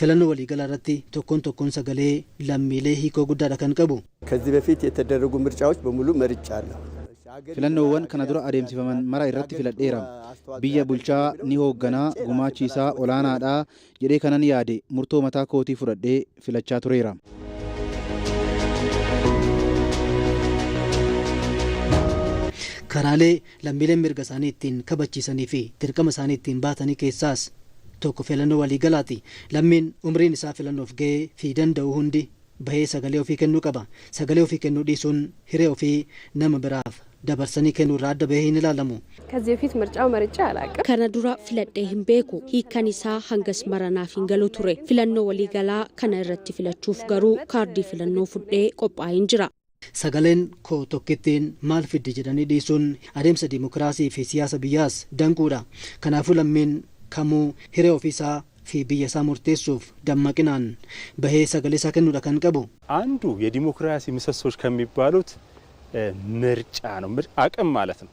Filannoo waliigalaa irratti tokkoon sagalee lammiilee hiikoo guddaadha kan qabu. ከዚህ በፊት የተደረጉ ምርጫዎች በሙሉ መርጫለሁ። Filannoowwan kana dura adeemsifaman mara irratti filadheera. Biyya bulchaa ni hoogganaa gumaachi isaa olaanaadha jedhee kanan yaade murtoo mataa kootii fudhadhee filachaa tureera. Karaalee lammiileen mirga isaanii ittiin kabachiisanii fi dirqama isaanii ittiin baatanii keessaas tokko filannoo waliigalaati. Lammiin umriin isaa filannoof ga'ee fi danda'u hundi bahee sagalee ofii kennuu qaba. Sagalee ofii kennuu dhiisuun hiree ofii nama biraaf dabarsanii kennuurraa adda bahee hin ilaalamu. ከዚህ በፊት ምርጫው መርጫ አላውቅም። Kana dura filadhee hin beeku. Hiikkan isaa hangas maranaaf hin galu ture. Filannoo waliigalaa kana irratti filachuuf garuu kaardii filannoo fudhee qophaa'een jira. Sagaleen koo tokkittiin maal fiddi jedhanii dhiisuun adeemsa dimookiraasii fi siyaasa biyyaas danquudha. Kanaafuu lammiin kamuu hiree ofiisaa fi biyya isaa murteessuuf dammaqinaan bahee sagalee isaa kennuudha kan qabu. አንዱ የዲሞክራሲ ምሰሶች ከሚባሉት ምርጫ ነው። አቅም ማለት ነው።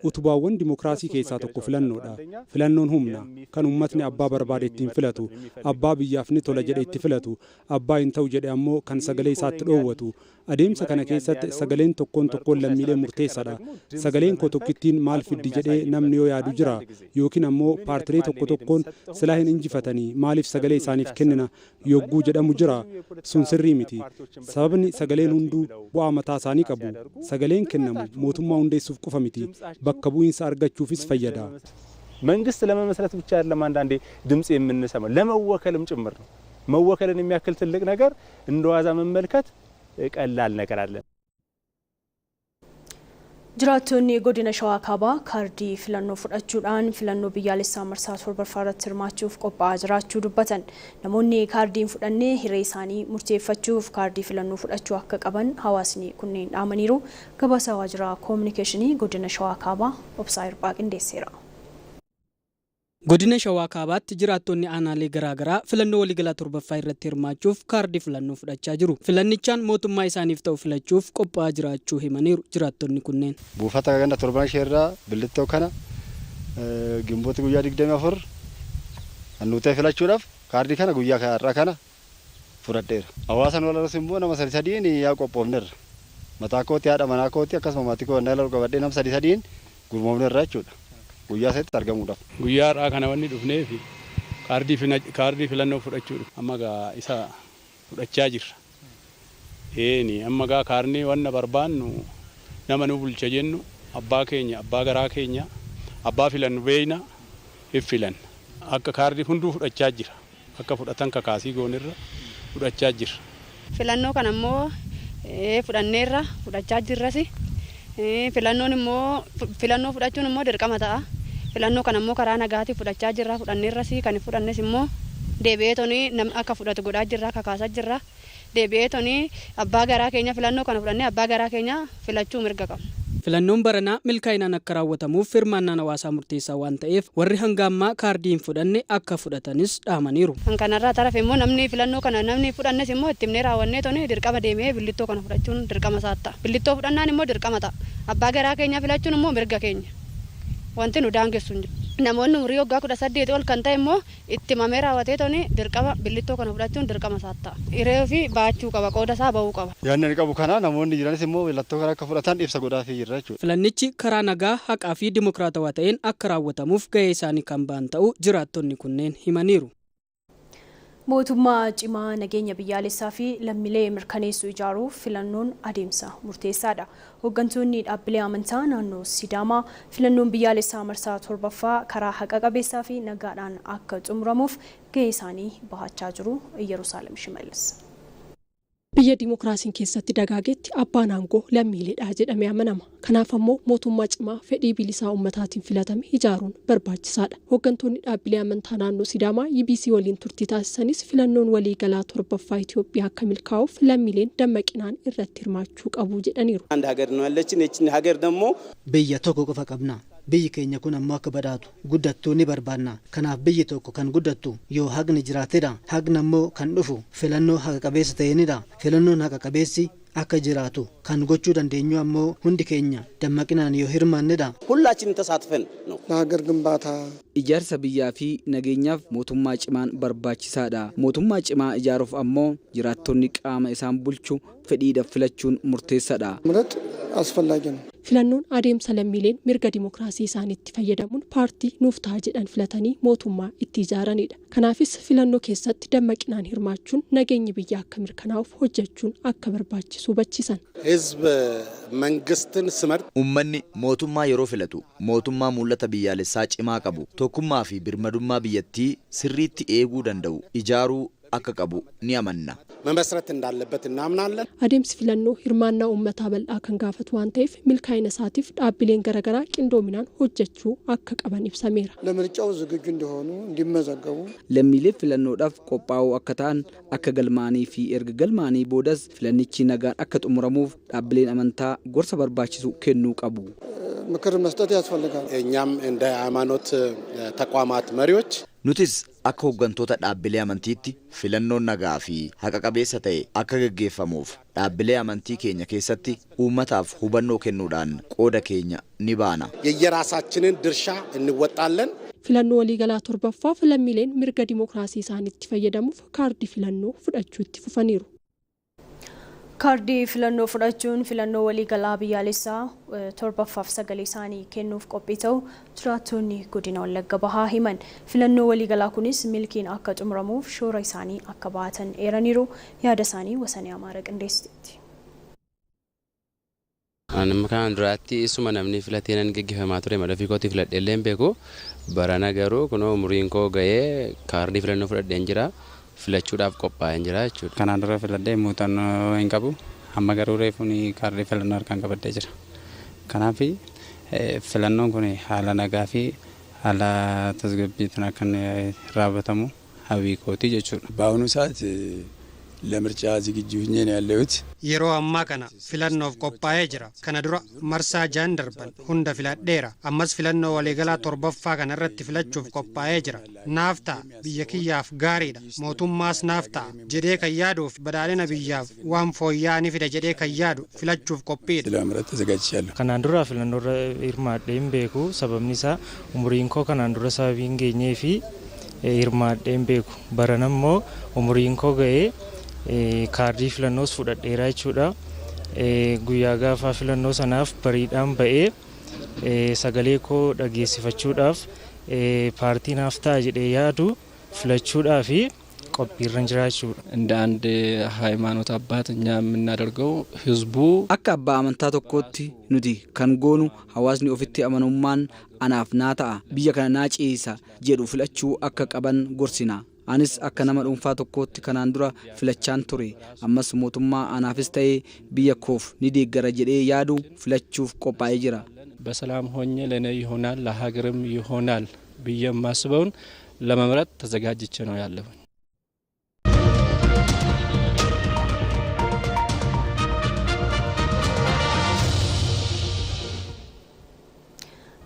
Utubaawwan dimookiraasii keessaa tokko filannoodha. Filannoon humna kan uummatni abbaa barbaade ittiin filatu, abbaa biyyaaf ni tola jedhe itti filatu, abbaa hin ta'u jedhe ammoo kan sagalee isaatti dhoowwatu. Adeemsa kana keessatti sagaleen tokkoon lammiilee murteessaadha. Sagaleen koo tokkittiin maal fiddi jedhee namni yoo yaadu jira yookiin ammoo paartilee tokkoon silaa hin injifatanii maaliif sagalee isaaniif kennina yogguu jedhamu jira. Sun sirrii miti. Sababni sagaleen hunduu bu'aa mataa isaanii qabu. Sagaleen kennamu mootummaa hundeessuuf qofa miti. bakka bu'iinsa argachuufis fayyada. መንግስት ለመመስረት ብቻ አይደለም አንዳንዴ ድምጽ የምንሰማው ለመወከልም ጭምር ነው። መወከልን የሚያክል ትልቅ ነገር እንደዋዛ መመልከት ቀላል ነገር አለ። Jiraattonni godina Shawaa Kaabaa kaardii filannoo fudhachuudhaan filannoo biyyaalessaa marsaa torbaffaarratti hirmaachuuf qophaa'aa jiraachuu dubbatan. Namoonni kaardiin fudhannee hiree isaanii murteeffachuuf kaardii filannoo fudhachuu akka qaban hawaasni kunneen dhaamaniiru. Gabaasa waajjira koominikeeshinii godina Shawaa Kaabaa Obsaa Hirphaa qindeesseera. Godina Shawaa Kaabaatti jiraattonni aanaalee garaagaraa filannoo waliigalaa torbaffaa irratti hirmaachuuf kaardii filannoo fudhachaa jiru. Filannichaan mootummaa isaaniif ta'u filachuuf qophaa'aa jiraachuu himaniiru jiraattonni kunneen. Buufata ganda torban sheerraa bilittoo kana gimbooti guyyaa 24 annutee filachuudhaaf kaardii kana guyyaa har'aa kana fudhadheera. Hawaasan walalas immoo nama sadiin yaa qophoofneerra. Mataa kooti haadha manaa kooti akkasuma maatii koo naala qabadhee nama sadiin gurmoofneerra jechuudha. Guyyaa seetti argamuudhaaf. Guyyaa har'aa kana wanni dhufnee fi kaardii filannoo fudhachuudha. Amma gaa isa fudhachaa jirra. Amma gaa kaardii wanna barbaannu nama nu bulcha jennu abbaa keenya abbaa garaa keenya abbaa filannu beeyna filan. Akka kaardii hunduu fudhachaa jira. Akka fudhatan kakaasii goonirra fudhachaa jira. Filannoo kana immoo fudhanneerra fudhachaa jirras. Filannoon immoo filannoo fudhachuun immoo dirqama ta'a. Filannoo kana immoo karaa nagaatiin fudhachaa jirra. Fudhanneerras kan fudhannes immoo deebi'eetoni namni akka fudhatu godhaa jirra kakaasaa jirra. Deebi'eetoni abbaa garaa keenya filannoo kana fudhannee abbaa garaa keenya filachuu mirga qabna. Filannoon baranaa milkaa'inaan akka raawwatamuuf hirmaannaan hawaasaa murteessaa waan ta'eef warri hanga ammaa kaardii hin fudhanne akka fudhatanis dhaamaniiru. Kan kanarraa tarafe immoo namni filannoo kana namni fudhannes immoo itti himnee raawwanneetoni dirqama deemee bilittoo kana fudhachuun dirqama isaa ta'a. Bilittoo fudhannaan immoo dirqama ta'a. Abbaa garaa keenya filachuun immoo mirga keenya. Wanti nu daangessu hin jiru. Namoonni umurii waggaa 18 ol kan ta'e immoo itti himamee raawwateetoni dirqama bilittoo kana fudhachuun dirqama isaa ta'a. Hiree ofii baachuu qaba qooda isaa bahuu qaba. Yaadni qabu kana namoonni jiranis immoo bilattoo kana akka fudhatan ibsa godhaafii jirra jechuudha. Filannichi karaa nagaa haqaa fi dimokiraatawaa ta'een akka raawwatamuuf gahee isaanii kan ba'an ta'uu jiraattonni kunneen himaniiru. Mootummaa cimaa nageenya biyyaalessaa fi lammiilee mirkaneessuu ijaaruuf filannoon adeemsa murteessaadha. Hooggantoonni dhaabbilee amantaa naannoo Sidaamaa filannoon biyyaalessaa marsaa torbaffaa karaa haqa qabeessaa fi nagaadhaan akka xumuramuuf gahee isaanii bahachaa jiru. Yerusaalem Shimallis. Biyya dimokiraasiin keessatti dagaagetti abbaan aangoo lammiileedha jedhamee amanama. Kanaaf ammoo mootummaa cimaa fedhii bilisaa ummataatiin filatame ijaaruun barbaachisaadha. Hooggantoonni dhaabbilee amantaa naannoo Sidaamaa EBC waliin turtii taasisanis filannoon waliigalaa torbaffaa Itoophiyaa akka milkaa'uuf lammiileen dammaqinaan irratti hirmaachuu qabu jedhaniiru. አንድ ሀገር ነው ያለችን እቺን ሀገር ደግሞ biyya tokko qofa qabna. Biyyi keenya kun ammoo akka badhaatu guddattuu ni barbaanna. Kanaaf biyyi tokko kan guddattu yoo haqni jiraatedha. Haqni ammoo kan dhufu filannoo haqa qabeessa ta'eenidha. Filannoon haqa qabeessi akka jiraatu kan gochuu dandeenyu ammoo hundi keenya dammaqinaan yoo hirmaannedha. ሁላችንም ተሳትፈን ነው ለሀገር ግንባታ Ijaarsa biyyaa fi nageenyaaf mootummaa cimaan barbaachisaadha. Mootummaa cimaa ijaaruuf ammoo jiraattonni qaama isaan bulchu fedhiidhaan filachuun murteessaadha. ምረጥ አስፈላጊ ነው። Filannoon adeemsa lammiileen mirga dimokiraasii isaaniitti fayyadamuun paartii nuuf ta'a jedhan filatanii mootummaa itti ijaaranidha. Kanaafis filannoo keessatti dammaqinaan hirmaachuun nageenyi biyyaa akka mirkanaa'uuf hojjechuun akka barbaachisu hubachiisan. ህዝብ መንግስትን ስመርጥ Uummanni mootummaa yeroo filatu mootummaa mul'ata biyyaalessaa cimaa qabu tokkummaa fi birmadummaa biyyattii sirriitti eeguu danda'u ijaaruu akka qabu ni amanna. መመስረት እንዳለበት እናምናለን። Adeemsi filannoo hirmaannaa uummataa bal'aa kan gaafatu waan ta'eef milkaa'ina isaatiif dhaabbileen garaagaraa qindoominaan hojjechuu akka qaban ibsameera. ለምርጫው ዝግጁ እንደሆኑ እንዲመዘገቡ Lammiilee filannoodhaaf qophaa'uu akka ta'an akka galmaanii fi erga galmaanii boodas filannichi nagaan akka xumuramuuf dhaabbileen amantaa gorsa barbaachisu kennuu qabu. ምክር መስጠት ያስፈልጋል። እኛም እንደ ሃይማኖት ተቋማት መሪዎች Nutis akka hooggantoota dhaabbilee amantiitti filannoon nagaa fi haqa qabeessa ta'e akka gaggeeffamuuf dhaabbilee amantii keenya keessatti uummataaf hubannoo kennuudhaan qooda keenya ni baana. የየራሳችንን ድርሻ እንወጣለን። Filannoo waliigalaa torbaffaaf lammiileen mirga dimokiraasii isaaniitti fayyadamuuf kaardii filannoo fudhachuu itti fufaniiru. Kaardii filannoo fudhachuun filannoo waliigalaa biyyaalessaa torbaffaaf sagalee isaanii kennuuf qophii ta'u jiraattonni godina Wallagga Bahaa himan. Filannoo waliigalaa kunis milkiin akka xumuramuuf shoora isaanii akka baatan eeraniiru. Yaada isaanii Wasanii Amaara qindeessiteetti. Anuma kan duraatti isuma namni filateen gaggeeffamaa ture madafii kootii filadheelleen beeku barana garuu kunoo umuriin koo ga'ee kaardii filannoo fudhadheen jira. filachuudhaaf qophaa'ee jira jechuudha. Kanaan dura filadhee muuxannoo hin qabu. Amma garuu reefuun kaardii filannoo harkaan qabadhee jira. Kanaaf filannoon kun haala nagaa fi haala tasgabbiitiin akka raawwatamu hawwii kooti jechuudha. በአሁኑ ሰዓት ለምርጫ ዝግጁ ሆኜ ነው ያለሁት። yeroo ammaa kana filannoof qophaa'ee jira. Kana dura marsaa 6 darban hunda filadheera. Ammas filannoo waliigalaa 7ffaa kana irratti filachuuf qophaa'ee jira. Naaf ta'a, biyya kiyyaaf gaariidha. Mootummaas naaf ta'a jedhee kan yaaduu fi badhaadhina biyyaaf waan fooyya'aa ni fida jedhee kan yaadu filachuuf qophiidha. ለምርጫ ተዘጋጅቻለሁ። Kanaan dura filannoo hirmaadhee hin beeku. Sababni isaa umuriin koo kanaan dura sababii hin geenyee fi hirmaadhee hin beeku. Barana immoo umuriin koo ga'ee kaardii filannoos fudhadheera jechuudha. Guyyaa gaafa filannoo sanaaf bariidhaan ba'ee sagalee koo dhageessifachuudhaaf paartii naaf ta'a jedhee yaadu filachuudhaa fi qophiirra jiraachuudha. እንደ አንድ ሃይማኖት አባት እኛ የምናደርገው ህዝቡ akka abbaa amantaa tokkootti nuti kan goonu hawaasni ofitti amanummaan anaaf naa ta'a biyya kana naa ceesa jedhu filachuu akka qaban gorsina. Anis akka nama dhuunfaa tokkootti kanaan dura filachaan ture. Ammas mootummaa anaafis ta'ee biyya koof ni deeggara jedhee yaadu filachuuf qophaa'ee jira. በሰላም ሆኜ ለኔ ይሆናል ለሀገርም ይሆናል ብዬ የማስበውን ለመምረጥ ተዘጋጅቼ ነው ያለሁት።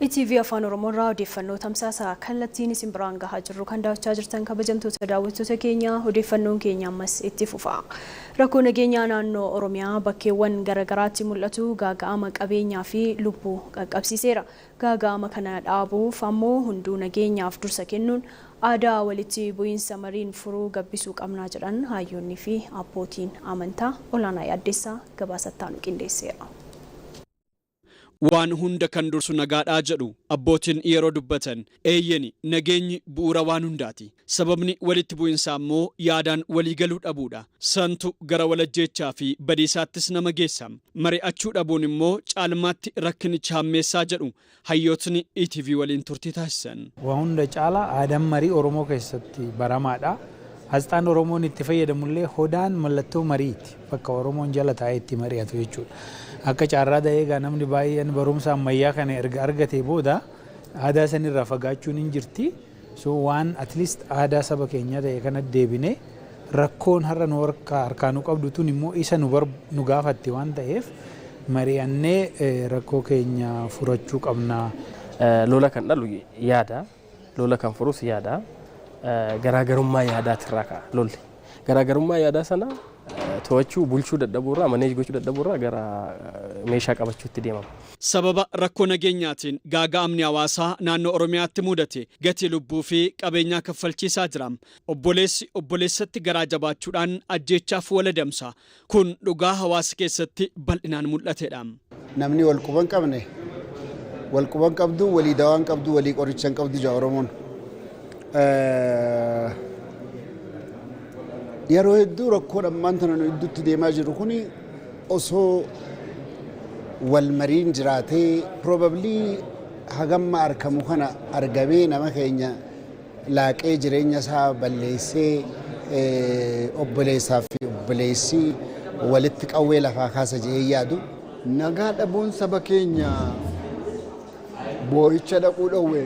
ETV afaan Oromoorraa odeeffannoo tamsaasaa kallattiin isin biraan gahaa jirru kan daawwachaa jirtan kabajamtoota daawwattoota keenya odeeffannoon keenya ammas itti fufa. Rakkoo nageenyaa naannoo Oromiyaa bakkeewwan garaagaraatti mul'atu gaaga'ama qabeenyaa fi lubbuu qaqqabsiiseera. Gaaga'ama kana dhaabuuf ammoo hunduu nageenyaaf dursa kennuun aadaa walitti bu'iinsa mariin furuu gabbisuu qabnaa jedhan hayyoonnii fi abbootiin amantaa olaanaa yaaddeessaa gabaasattaan qindeesseera. waan hunda kan dursu nagaadhaa jedhu abbootiin yeroo dubbatan eeyyeni nageenyi bu'uura waan hundaati sababni walitti bu'insaa immoo yaadaan waliigaluu dhabuudha santu gara walajjeechaa fi badiisaattis nama geessa mari'achuu dhabuun immoo caalmaatti rakkinicha hammeessaa jedhu hayyootni ETV waliin turtii taasisan. Waan hunda caala aadaan marii Oromoo keessatti baramaadha. Asxaan Oromoon itti fayyadamullee hodaan mallattoo mariiti bakka Oromoon jala taa'ee itti mari'atu jechuudha. Akka carraa ta'ee namni baay'een barumsa ammayyaa kana erga argatee booda aadaa sanirraa fagaachuun hin jirti. So waan at least aadaa saba keenya ta'e kana deebinee rakkoon har'a nu harkaanuu qabdu tun immoo isa nu gaafatte waan ta'eef mari'annee rakkoo keenya furachuu qabna. Lola kan dhalu yaada, lola kan furus yaada. Garaagarummaa yaadaatirraa ka'a lolli. Garaagarummaa yaadaa sana to'achuu bulchuu dadhabuurraa maneej gochuu dadhabuurraa gara meeshaa qabachuutti deemama. Sababa rakkoo nageenyaatiin gaaga'amni hawaasaa naannoo Oromiyaatti mudate gatii lubbuu fi qabeenyaa kaffalchiisaa jira. Obboleessi obboleessatti garaa jabaachuudhaan ajjeechaaf waladamsa. Kun dhugaa hawaasa keessatti bal'inaan mul'atedha. Namni wal quban qabne wal quban qabdu walii dawaan qabdu walii qorichan qabdu jaa Oromoon. Yeroo hedduu rakkoon ammaan tana hedduutti deemaa jiru kuni osoo wal mariin jiraatee probably hagamma argamu kana argamee nama keenya laaqee jireenya isaa balleessee obboleessaa fi obboleessi walitti qawwee lafaa kaasa jedhee yaadu. Nagaa dhabuun saba keenya boo'icha dhaquu dhowwe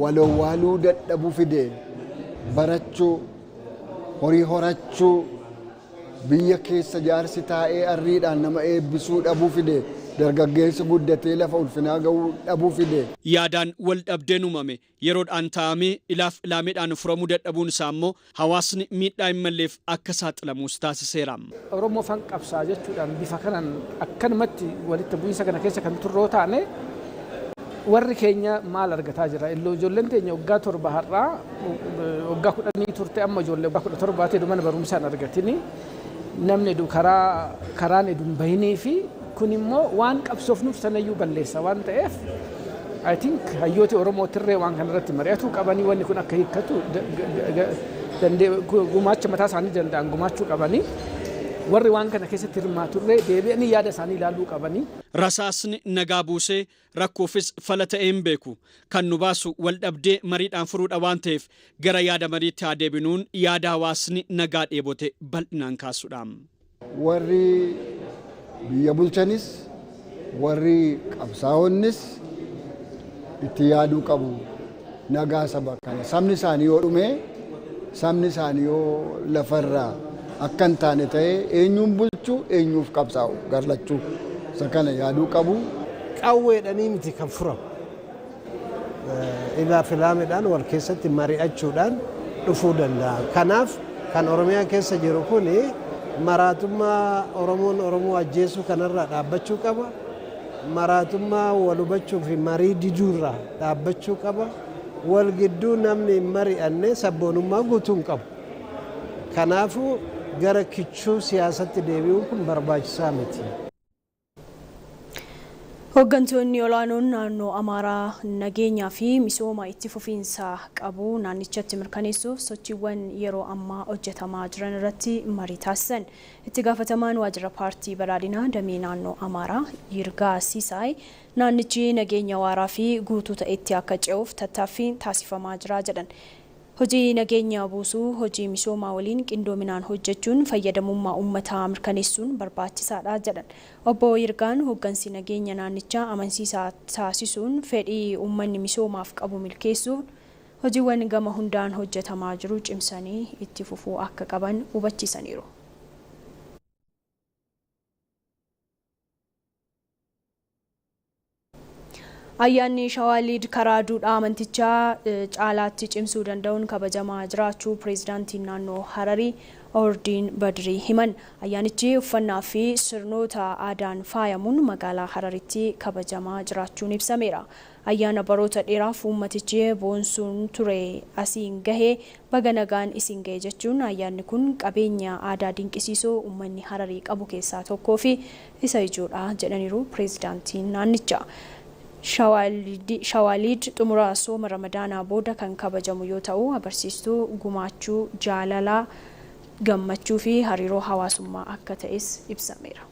walowwaaluu dadhabuu fide barachuu horii horachuu biyya keessa jaarsi taa'ee arriidhaan nama eebbisuu dhabuu fide dargaggeessi guddatee lafa ulfinaa ga'uu dhabuu fide. Yaadaan wal dhabdeen uumame yeroodhaan taa'amee ilaaf ilaameedhaan furamuu dadhabuun isaa immoo hawaasni miidhaa hin malleef akka saaxilamuus taasiseera. Oromoo fan qabsaa jechuudhaan bifa kanaan akkanumatti walitti bu'iinsa kana keessa kan turroo taane warri keenya maal argataa jira ijoolleen teenya waggaa 7 har'aa waggaa 10 turte amma ijoollee waggaa 17 mana barumsaan argatini namni karaan edun bahinii fi kun immoo waan qabsoofnuuf sanayyuu balleessa waan ta'eef I think hayyooti Oromoo tirree waan kanarratti mari'atuu qabanii wanni kun akka hiikkatu gumaacha mataa isaanii danda'an gumaachuu qabanii warri waan kana keessatti hirmaaturree deebi'anii yaada isaanii ilaaluu qabanii. Rasaasni nagaa buusee rakkoofis fala ta'ee hin beeku. Kan nu baasu wal dhabdee mariidhaan furuudha waan ta'eef gara yaada mariitti haa deebinuun yaada hawaasni nagaa dheebote bal'inaan kaasuudha. Warri biyya bulchanis warri qabsaa'onnis itti yaaduu qabu nagaa saba kana. Sabni isaanii yoo dhume sabni isaanii yoo lafarraa akka hin taane ta'ee eenyuun bulchu eenyuuf qabsaa'u garlachuu isa kana yaaduu qabu. Qawweedhanii miti kan furamu. Ilaa filaameedhaan wal keessatti mari'achuudhaan dhufuu danda'a. Kanaaf kan Oromiyaa keessa jiru kun maraatummaa Oromoo ajjeesuu kanarraa dhaabbachuu qaba. Maraatummaa wal hubachuu fi marii diduurraa dhaabbachuu qaba. Wal gidduu namni hin mari'anne sabboonummaa guutuu hin qabu. Kanaafuu gara kichuu siyaasatti deebi'uun kun barbaachisaa miti. Hooggantoonni olaanoon naannoo Amaaraa nageenyaa fi misooma itti fufiinsa qabu naannichatti mirkaneessuuf sochiiwwan yeroo ammaa hojjetamaa jiran irratti marii taasisan. Itti gaafatamaan waajjira paartii badhaadhinaa damee naannoo Amaaraa Yirgaa Siisaay naannichi nageenya waaraa fi guutuu ta'etti akka ce'uuf tattaaffiin taasifamaa jira jedhan. Hojii nageenya buusuu hojii misoomaa waliin qindoominaan hojjechuun fayyadamummaa uummataa mirkaneessuun barbaachisaadha jedhan. Obbo Yirgaan hooggansi nageenya naannichaa amansiisaa taasisuun fedhii uummanni misoomaaf qabu milkeessuuf hojiiwwan gama hundaan hojjetamaa jiru cimsanii itti fufuu akka qaban hubachiisaniiru. Ayyaanni Shawaaliid karaa duudhaa amantichaa caalaatti cimsuu danda'uun kabajamaa jiraachuu pireezidaantiin naannoo Hararii Ordiin Badrii himan. Ayyaanichi uffannaa fi sirnoota aadaan faayamuun magaalaa Hararitti kabajamaa jiraachuun ibsameera. Ayyaana baroota dheeraaf uummatichi boonsuun ture asiin gahee baga nagaan isin gahe jechuun ayyaanni kun qabeenya aadaa dinqisiisoo uummanni Hararii qabu keessaa tokkoo fi isa ijoodha jedhaniiru pireezidaantiin naannichaa. Shawaaliid xumura sooma Ramadaanaa booda kan kabajamu yoo ta'u agarsiistuu gumaachuu jaalalaa gammachuu fi hariiroo hawaasummaa akka ta'es ibsameera.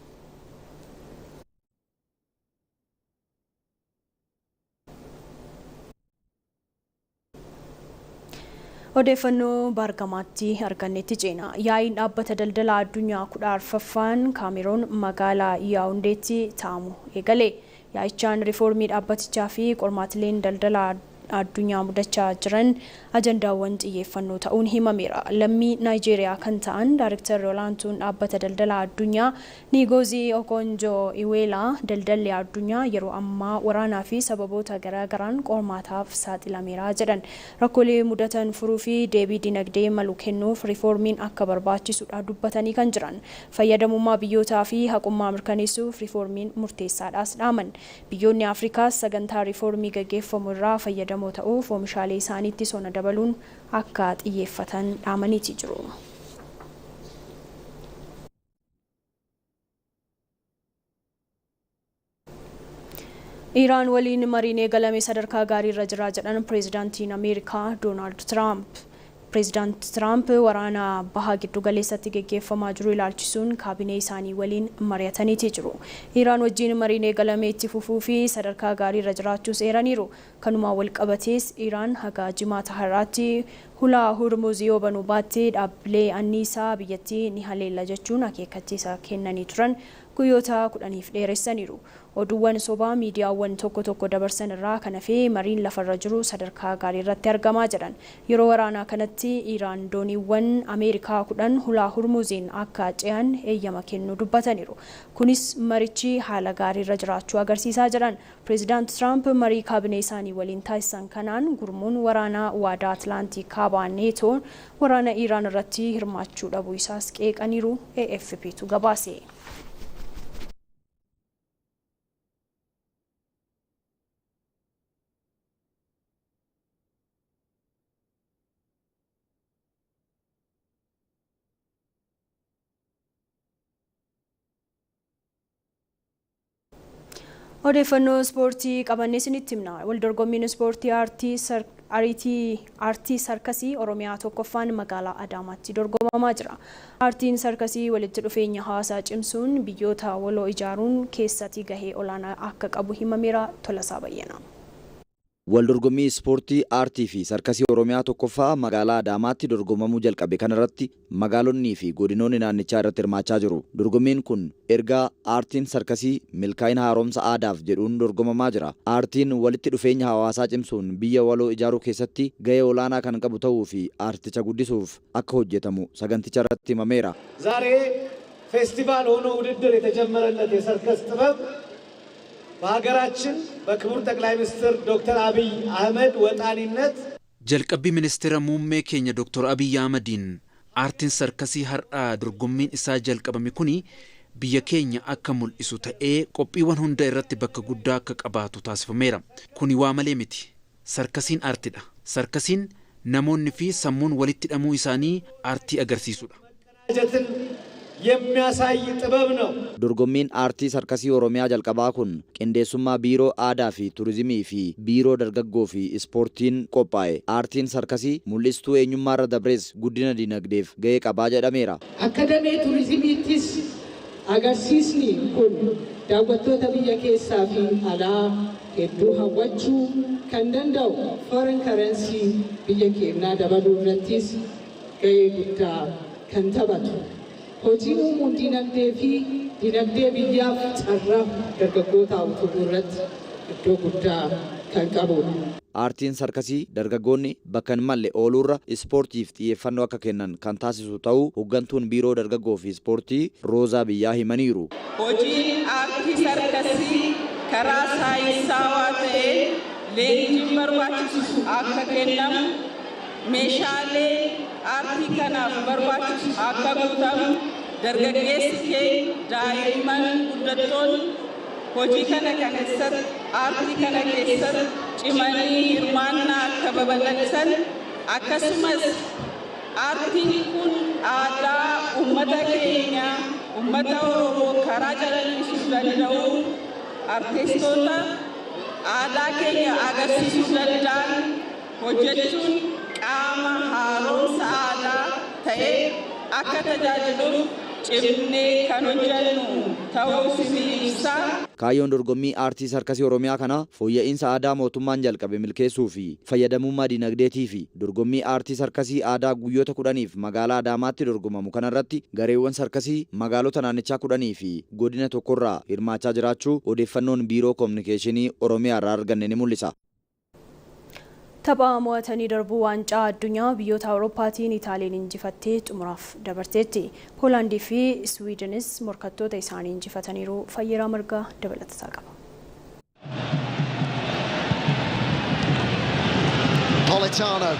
Odeeffannoo Baargamaatti argannetti ceena. Yaa'iin dhaabbata daldala addunyaa 14ffaan Kaameroon magaalaa Yaawundeetti taa'amu eegale. Yaa'ichaan riifoormii dhaabbatichaa fi qormaatileen daldala addunyaa mudachaa jiran ajandaawwan xiyyeeffannoo ta'uun himameera. Lammii Naayijeeriyaa kan ta'an Daayirektarri olaantuun dhaabbata daldala addunyaa Nigoozii Okonjoo Iweelaa daldalli addunyaa yeroo ammaa waraanaa fi sababoota garaagaraan qormaataaf saaxilameera jedhan. Rakkoolee mudatan furuu fi deebii dinagdee malu kennuuf riifoormiin akka barbaachisudha dubbatanii kan jiran. Fayyadamummaa biyyootaa fi haqummaa mirkaneessuuf riifoormiin murteessaadhaas dhaaman. Biyyoonni Afrikaas sagantaa riifoormii gaggeeffamu irraa fayyadamoo ta'uuf oomishaalee isaaniitti sona dabaluun akka xiyyeeffatan dhaamaniiti jiru. Iraan waliin mariin eegalame sadarkaa gaarii irra jira jedhan pireezidaantiin Ameerikaa Doonaald Tiraamp. Pireezidaant Tiraamp waraana bahaa giddu galeessatti gaggeeffamaa jiru ilaalchisuun kaabinee isaanii waliin mari'ataniiti jiru. Iraan wajjin mariin eegalame itti fufuu fi sadarkaa gaarii irra jiraachuus eeraniiru. Kanumaan wal qabatees Iraan haga jimaata har'aatti hulaa Hormuz yoo banuu baatte dhaabbilee anniisaa biyyattii ni haleella jechuun akeekkachiisa kennanii turan guyyoota 10f dheeressaniiru. Oduuwwan sobaa miidiyaawwan tokko dabarsan irraa kan hafe mariin lafarra jiru sadarkaa gaarii irratti argamaa jedhan. Yeroo waraanaa kanatti Iraan dooniiwwan Ameerikaa 10 hulaa Hormuziin akka ce'an eeyyama kennuu dubbataniiru. Kunis marichi haala gaarii irra jiraachuu agarsiisaa jedhan. Pireezidaant Tiraamp marii kaabinee isaanii waliin taasisan kanaan gurmuun waraanaa waadaa Atlaantik kaabaa neetoon waraana Iraan irratti hirmaachuu dhabuu isaas qeeqaniiru. AFPtu gabaase. Odeeffannoo ispoortii qabannee isinitti himna. Waldorgommiin ispoortii aartii sarkasii Oromiyaa tokkoffaan magaalaa Adaamaatti dorgomamaa jira. Aartiin sarkasii walitti dhufeenya hawaasaa cimsuun biyyoota waloo ijaaruun keessatti gahee olaanaa akka qabu himameera. Tolasaa Bayyana. Waldorgommii ispoortii aartii fi sarkasii Oromiyaa tokkoffaa magaalaa Adaamaatti dorgomamuu jalqabe kanarratti magaalonni fi godinoonni naannichaa irratti hirmaachaa jiru. Dorgommiin kun ergaa aartiin sarkasii milkaa'ina haaromsa aadaaf jedhuun dorgomamaa jira. Aartiin walitti dhufeenya hawaasaa cimsuun biyya waloo ijaaruu keessatti gahee olaanaa kan qabu ta'uu fi aarticha guddisuuf akka hojjetamu saganticha irratti himameera. ዛሬ ፌስቲቫል ሆኖ ውድድር የተጀመረለት የሰርከስ ጥበብ በሀገራችን በክቡር ጠቅላይ ሚኒስትር ዶክተር አብይ አህመድ ወጣኒነት ጀልቀቢ ሚኒስትር ሙሜ ኬኛ ዶክተር አብይ አህመድን አርቲን ሰርከሲ ሀርአ ድርጎሚን ኢሳ ጀልቀበሚ ኩኒ biyya keenya akka mul'isu ta'ee qophiiwwan hunda irratti bakka guddaa akka qabaatu taasifameera. Kuni waa malee miti. Sarkasiin aartiidha. Sarkasiin namoonni fi sammuun walitti hidhamuu isaanii aartii agarsiisudha. የሚያሳይ ጥበብ ነው። Dorgommiin aartii sarkasii Oromiyaa jalqabaa kun qindeessummaa biiroo aadaa fi turizimii fi biiroo dargaggoo fi ispoortiin qophaa'e. Aartiin sarkasii mul'istuu eenyummaa irra dabrees guddina dinagdeef gahee qabaa jedhameera. Akademii turizimiittis agarsiisni kun daawwattoota biyya keessaa fi alaa hedduu hawwachuu kan danda'u foreign currency biyya keenyaa dabaluu irrattis gahee guddaa kan taphatu. Hojii uumuun dinagdee fi dinagdee biyyaaf carraa dargaggoota utubuu irratti iddoo guddaa kan qabudha. Aartiin sarkasii dargaggoonni bakka hin malle ooluurra ispoortiif xiyyeeffannoo akka kennan kan taasisu ta'uu hoggantuun biiroo dargaggoo fi ispoortii Roozaa Biyyaa himaniiru. Hojiin aartii sarkasii karaa saayinsaawaa ta'ee leenjiin barbaachisu akka kennamu meeshaalee aartii kanaaf barbaachisu akka guutamu dargaggeessi kee daa'imman guddattoonni hojii kana keessatti aartii kana keessatti cimanii hirmaannaa akka babal'isan akkasumas aartiin kun aadaa uummata keenya uummata Oromoo karaa calaqqisiisuu danda'u aartistoota aadaa keenya agarsiisuu danda'an hojjechuun qaama haaromsa aadaa ta'ee akka tajaajiluuf cimnee kan hojjennu ta'uu ibsa. Kaayyoon dorgommii aartii sarkasii Oromiyaa kana fooyya'insa aadaa mootummaan jalqabe milkeessuu fi fayyadamummaa dinagdeetii fi dorgommii aartii sarkasii aadaa guyyoota 10f magaalaa Adaamaatti dorgomamu kanarratti gareewwan sarkasii magaalota naannichaa 10 fi godina tokkorraa hirmaachaa jiraachuu odeeffannoon biiroo koominikeeshinii Oromiyaa irraa arganne ni mul'isa. Tapha mo'atanii darbuu waancaa addunyaa biyyoota Awurooppaatiin Itaaliin injifattee xumuraaf dabarteetti. Poolaandii fi Swiidenis morkattoota isaanii injifataniiru. Fayyiraa Margaa dabalatasaa qaba. Politano